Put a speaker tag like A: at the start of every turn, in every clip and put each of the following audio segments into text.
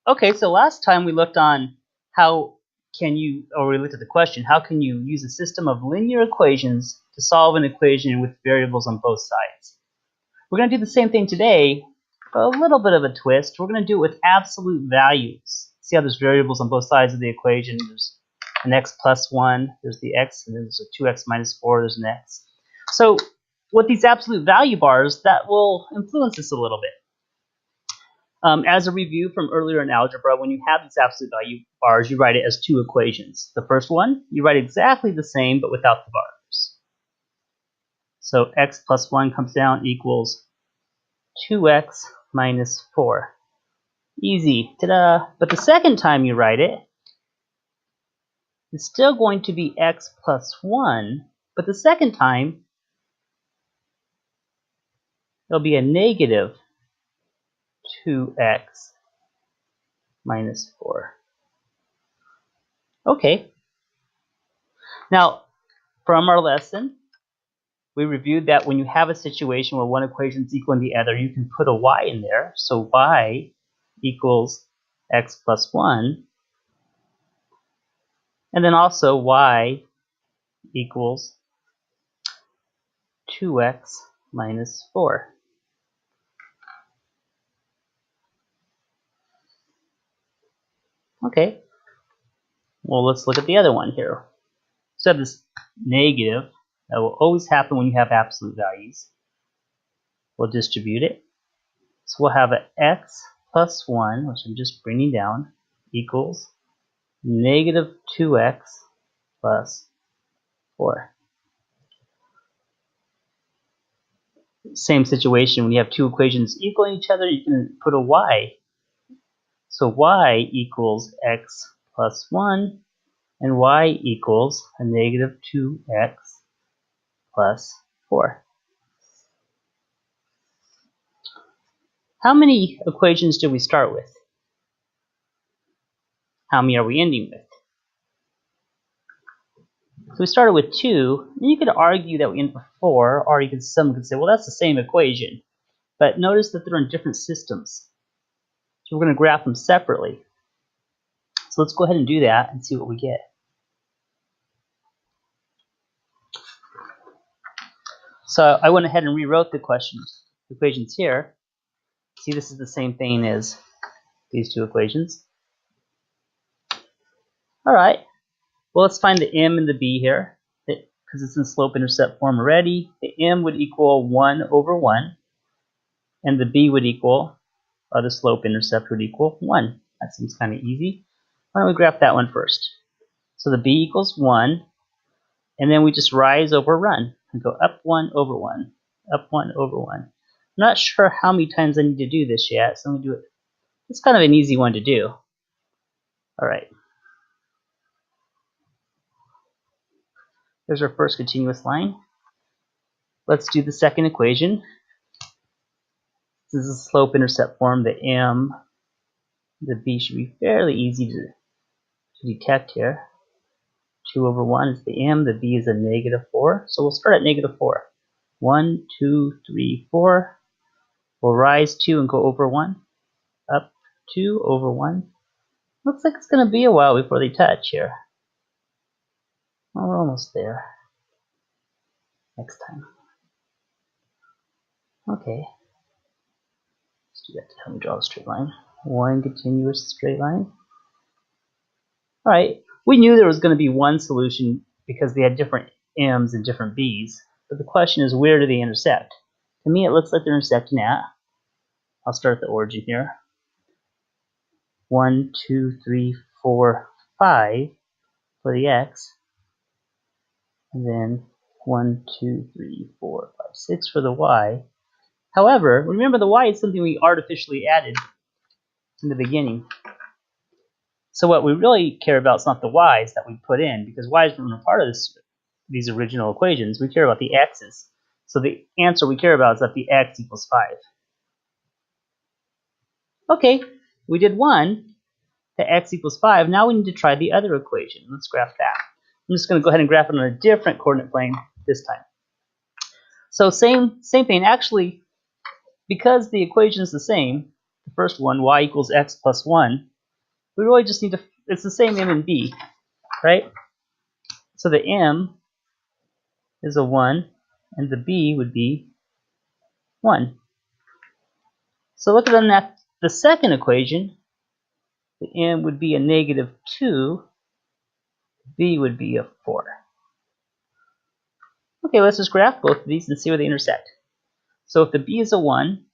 A: Okay, so last time we looked on how can you, or we looked at the question, how can you use a system of linear equations to solve an equation with variables on both sides? We're going to do the same thing today, but a little bit of a twist. We're going to do it with absolute values. See how there's variables on both sides of the equation. There's an x plus 1, there's the x, and then there's a 2x minus 4, there's an x. So with these absolute value bars, that will influence this a little bit. As a review from earlier in algebra, when you have these absolute value bars, you write it as two equations. The first one, you write exactly the same, but without the bars. So x plus 1 comes down equals 2x minus 4. Easy, ta-da! But the second time you write it, it's still going to be x plus 1, but the second time, it'll be a negative 2x minus 4. Okay. Now, from our lesson, we reviewed that when you have a situation where one equation is equal to the other, you can put a y in there. So y equals x plus 1. And then also y equals 2x minus 4. Okay. Well, let's look at the other one here. So I have this negative that will always happen when you have absolute values. We'll distribute it. So we'll have an x plus 1, which I'm just bringing down, equals negative 2x plus 4. Same situation, when you have two equations equaling each other, you can put a y. So y equals x plus 1, and y equals a negative 2x plus 4. How many equations did we start with? How many are we ending with? So we started with 2, and you could argue that we end with 4, or someone could say, well, that's the same equation. But notice that they're in different systems. So we're going to graph them separately. So let's go ahead and do that and see what we get. So I went ahead and rewrote the equations here. See, this is the same thing as these two equations. All right. Well, let's find the m and the b here, because it's in slope-intercept form already. The m would equal 1 over 1, and the b would equal, the slope-intercept would equal 1. That seems kind of easy. Why don't we graph that one first? So the b equals 1, and then we just rise over run and go up 1 over 1, up 1 over 1. I'm not sure how many times I need to do this yet, so I'm going to do it. It's kind of an easy one to do. All right. There's our first continuous line. Let's do the second equation. This is a slope-intercept form. The m, the b should be fairly easy to detect here. 2 over 1 is the m, the b is a negative 4. So we'll start at negative 4. 1, 2, 3, 4. We'll rise 2 and go over 1. Up 2 over 1. Looks like it's going to be a while before they touch here. Well, we're almost there. Next time. Okay. Let's do that to help me draw a straight line. One continuous straight line. Alright, we knew there was going to be one solution because they had different m's and different b's. But the question is, where do they intersect? To me, it looks like they're intersecting at, I'll start at the origin here. 1, 2, 3, 4, 5 for the x. And then 1, 2, 3, 4, 5, 6 for the y. However, remember the y is something we artificially added in the beginning. So what we really care about is not the y's that we put in, because y's weren't a part of these original equations. We care about the x's. So the answer we care about is that the x equals 5. Okay, we did one. The x equals 5. Now we need to try the other equation. Let's graph that. I'm just going to go ahead and graph it on a different coordinate plane this time. So same thing. Actually, because the equation is the same, the first one, y equals x plus 1, we really just need to, it's the same m and b, right? So the m is a 1, and the b would be 1. So look at that, the second equation, the m would be a -2, b would be a 4. Okay, let's just graph both of these and see where they intersect. So if the b is a 1,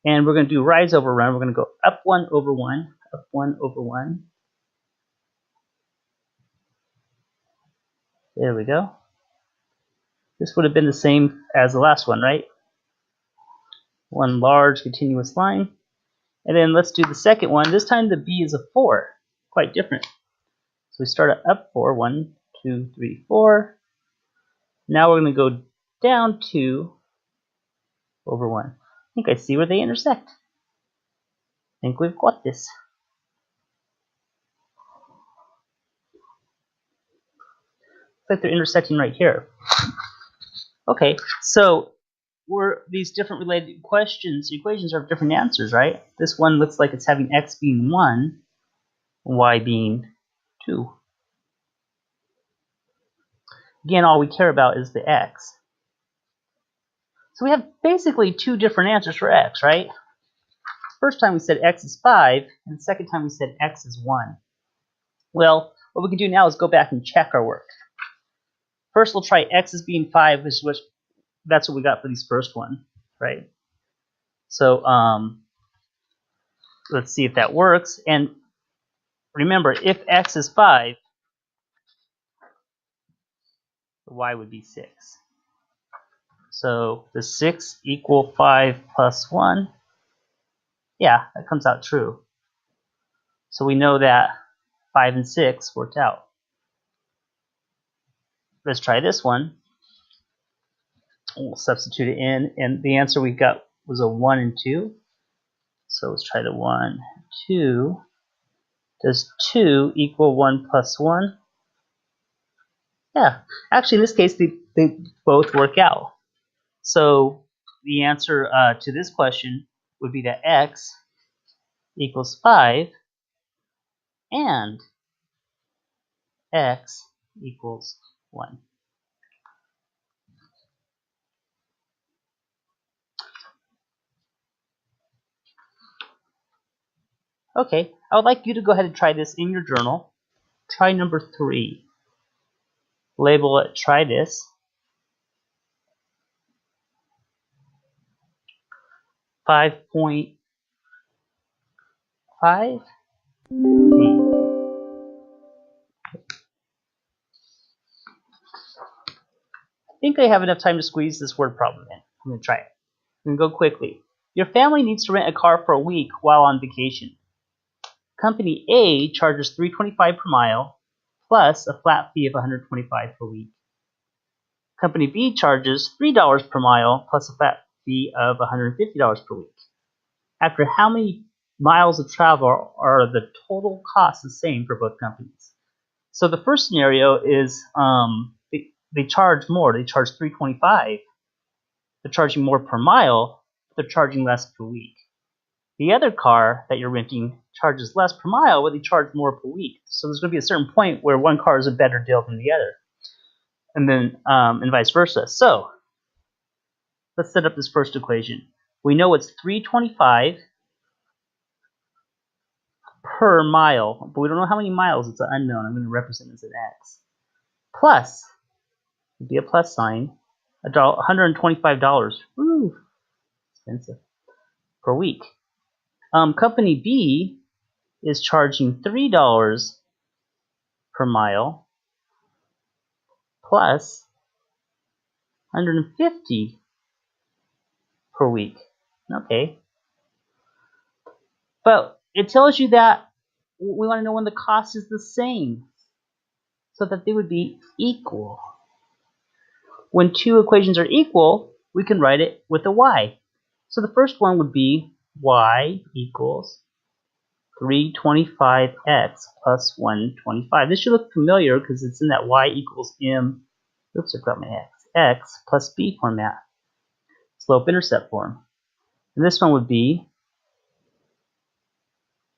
A: and we're going to do rise over run, we're going to go up 1 over 1, up 1 over 1. There we go. This would have been the same as the last one, right? One large continuous line. And then let's do the second one. This time the b is a 4. Quite different. So we start at up 4. 1, 2, 3, 4. Now we're going to go down 2 over 1. I think I see where they intersect. I think we've got this. Looks like they're intersecting right here. Okay, so these different related equations have different answers, right? This one looks like it's having x being 1, y being 2. Again, all we care about is the x. So we have basically two different answers for x, right? First time we said x is 5, and the second time we said x is 1. Well, what we can do now is go back and check our work. First, we'll try x as being 5, which that's what we got for these first one, right? So let's see if that works. And remember, if x is 5, the y would be 6. So the 6 equal 5 plus 1. Yeah, that comes out true. So we know that 5 and 6 worked out. Let's try this one. We'll substitute it in, and the answer we got was a 1 and 2. So let's try the 1, 2. Does 2 equal 1 plus 1? Yeah, actually in this case they both work out. So the answer to this question would be that x equals 5 and x equals 1. Okay, I would like you to go ahead and try this in your journal. Try number 3. Label it, try this. 5.5. I think I have enough time to squeeze this word problem in. I'm going to try it. I'm going to go quickly. Your family needs to rent a car for a week while on vacation. Company A charges $3.25 per mile plus a flat fee of $125 per week. Company B charges $3 per mile plus a flat fee of $150 per week. After how many miles of travel are the total costs the same for both companies? So the first scenario is they charge more. They charge $3.25. They're charging more per mile. They're charging less per week. The other car that you're renting charges less per mile, but they charge more per week. So there's going to be a certain point where one car is a better deal than the other, and then and vice versa. So let's set up this first equation. We know it's $3.25 per mile, but we don't know how many miles. It's an unknown. I'm going to represent it as an x. Plus, would be a plus sign, $125. Woo, expensive per week. Company B is charging $3 per mile plus $150 per week. Okay. But it tells you that we want to know when the cost is the same so that they would be equal. When two equations are equal, we can write it with a y. So the first one would be y equals 325x plus 125. This should look familiar because it's in that y equals m, oops, I've got my x plus b format, slope-intercept form. And this one would be